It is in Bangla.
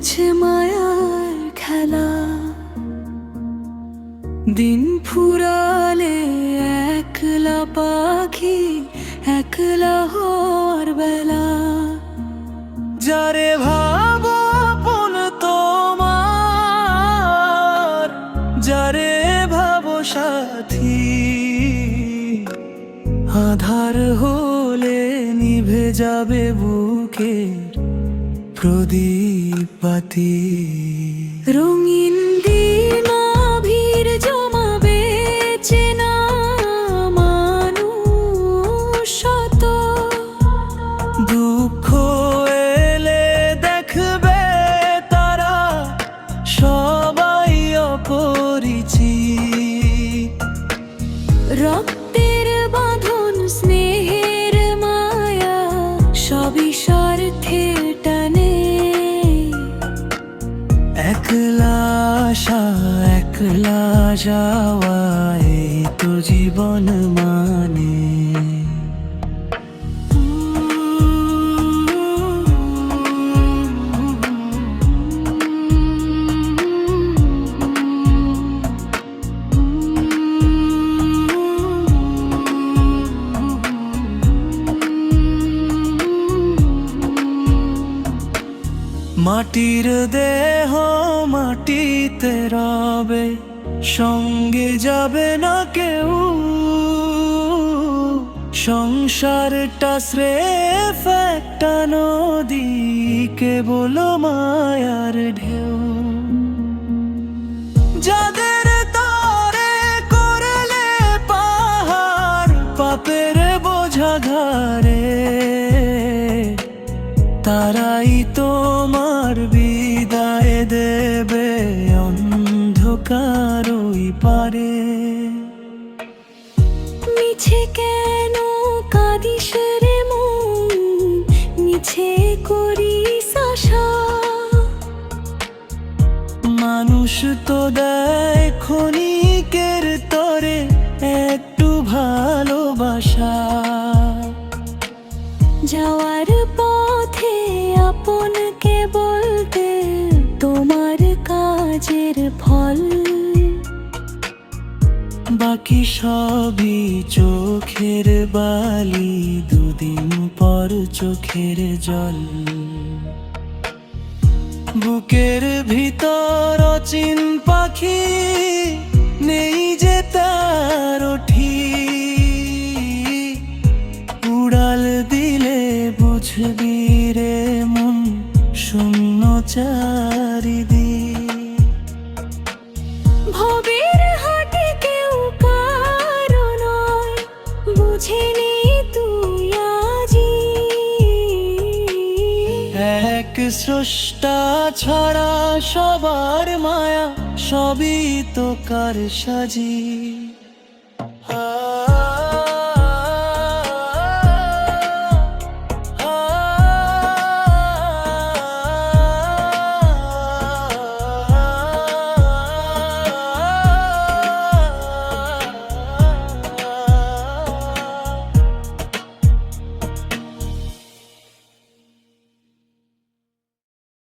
মিছে মায়ার খেলা। দিন ফুরালে একলা পাখি, একলা হওয়ার বেলা। যারে ভাবো আপন তোমার, যারে ভাবো সাথী, আধার হলে নিভে যাবে বুকের প্রদীপ বাতি। রঙিন দিন আবির জমাবে চেনা মানুষ শত। দুঃখ এলে দেখবে তারা সবাই অপরিচিত। রক্তের বাঁধন, স্নেহের মায়া, সবই স্বার্থে টানে। একলা আসা একলা যাওয়া, এই তো জীবন মানে। মাটির দেহ মাটিতে রবে, সঙ্গে যাবে না কেউ। সংসারটা স্রেফ একটা নদী, কেবল মায়ার ঢেউ। যাদের তরে করলে পাহাড় পাপের বোঝা ঘাড়ে, তারাই তোমার বিদায় দেবে অন্ধকার ওই পারে। মিছে কেন কাঁদিস রে মন, মিছে করিস আশা। মানুষ তো দেয় ক্ষণিকের তরে একটু ভালোবাসা। যাওয়ার পথে আপনকে বলতে তোমার কাজের ফল, বাকি সবই চোখের বালি, দুদিন পর চোখের জল। বুকের ভিতর অচিন পাখি, নেই যে তার ঠিক। উড়াল দিলে বুঝবি রে মন, শূন্য চারিদিক। ভবের হাটে কেউ কারো নয়, বুঝিনি তুই আজি। এক স্রষ্টা ছাড়া সবার মায়া, সবই তো কার সাজি।